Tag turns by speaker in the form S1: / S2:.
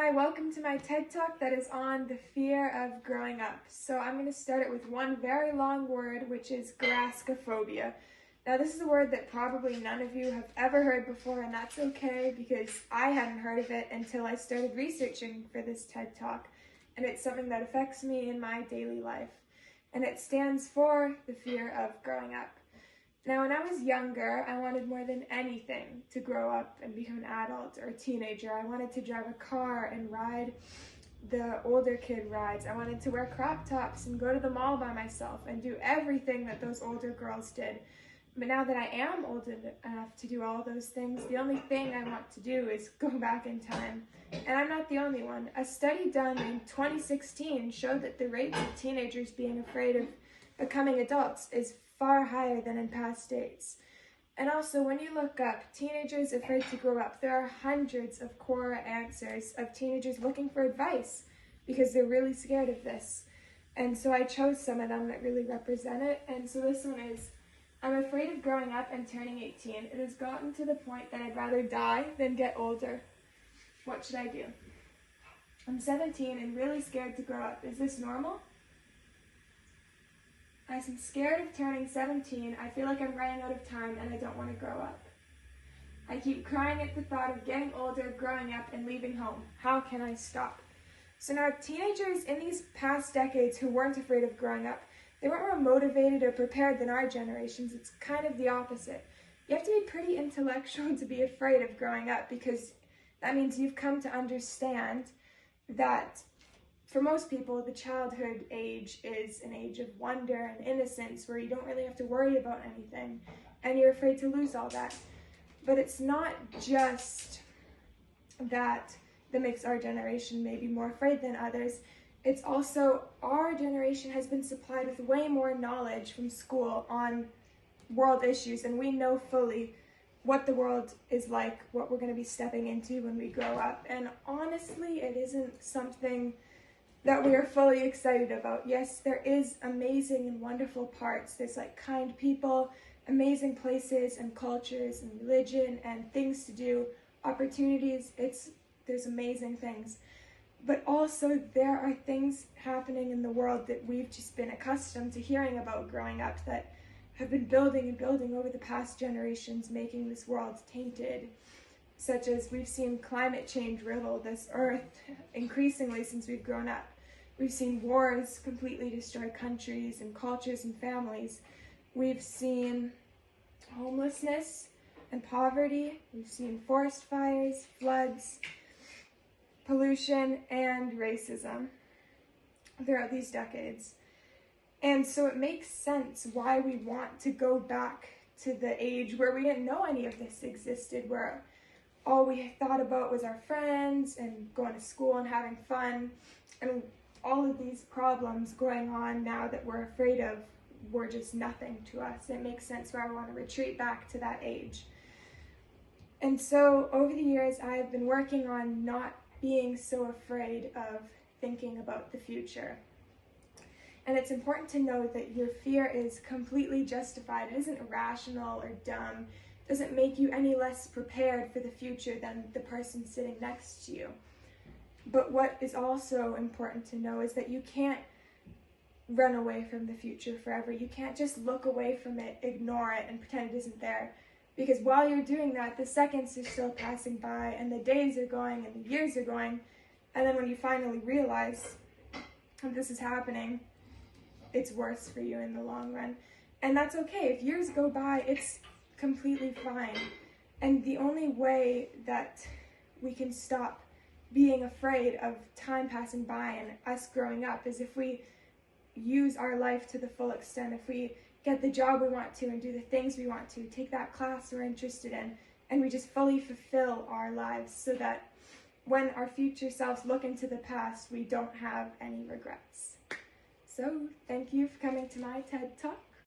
S1: Hi, welcome to my TED Talk that is on the fear of growing up. So I'm going to start it with one very long word, which is Garaskophobia. Now this is a word that probably none of you have ever heard before, and that's okay because I hadn't heard of it until I started researching for this TED Talk, and it's something that affects me in my daily life. And it stands for the fear of growing up. Now, when I was younger, I wanted more than anything to grow up and become an adult or a teenager. I wanted to drive a car and ride the older kid rides. I wanted to wear crop tops and go to the mall by myself and do everything that those older girls did. But now that I am old enough to do all those things, the only thing I want to do is go back in time. And I'm not the only one. A study done in 2016 showed that the rates of teenagers being afraid of becoming adults is far higher than in past dates. And also, when you look up teenagers afraid to grow up, there are hundreds of Quora answers of teenagers looking for advice because they're really scared of this. And so I chose some of them that really represent it. And so this one is, I'm afraid of growing up and turning 18. It has gotten to the point that I'd rather die than get older. What should I do? I'm 17 and really scared to grow up. Is this normal? I'm scared of turning 17, I feel like I'm running out of time and I don't want to grow up. I keep crying at the thought of getting older, growing up, and leaving home. How can I stop? So now teenagers in these past decades who weren't afraid of growing up, they weren't more motivated or prepared than our generations. It's kind of the opposite. You have to be pretty intellectual to be afraid of growing up because that means you've come to understand that for most people, the childhood age is an age of wonder and innocence where you don't really have to worry about anything and you're afraid to lose all that. But it's not just that makes our generation maybe more afraid than others. It's also our generation has been supplied with way more knowledge from school on world issues, and we know fully what the world is like, what we're going to be stepping into when we grow up. And honestly, it isn't something that we are fully excited about. Yes, there is amazing and wonderful parts. There's like kind people, amazing places and cultures and religion and things to do, opportunities. There's amazing things. But also there are things happening in the world that we've just been accustomed to hearing about growing up that have been building and building over the past generations, making this world tainted. Such as we've seen climate change riddle this earth increasingly since we've grown up. We've seen wars completely destroy countries and cultures and families. We've seen homelessness and poverty. We've seen forest fires, floods, pollution, and racism throughout these decades. And so it makes sense why we want to go back to the age where we didn't know any of this existed, where all we thought about was our friends and going to school and having fun, and all of these problems going on now that we're afraid of were just nothing to us. It makes sense why we want to retreat back to that age. And so over the years, I have been working on not being so afraid of thinking about the future. And it's important to know that your fear is completely justified. It isn't irrational or dumb. It doesn't make you any less prepared for the future than the person sitting next to you. But what is also important to know is that you can't run away from the future forever. You can't just look away from it, ignore it, and pretend it isn't there. Because while you're doing that, the seconds are still passing by, and the days are going, and the years are going, and then when you finally realize that this is happening, it's worse for you in the long run. And that's okay. If years go by, it's completely fine. And the only way that we can stop being afraid of time passing by and us growing up is if we use our life to the full extent, if we get the job we want to and do the things we want to, take that class we're interested in, and we just fully fulfill our lives so that when our future selves look into the past, we don't have any regrets. So, thank you for coming to my TED Talk.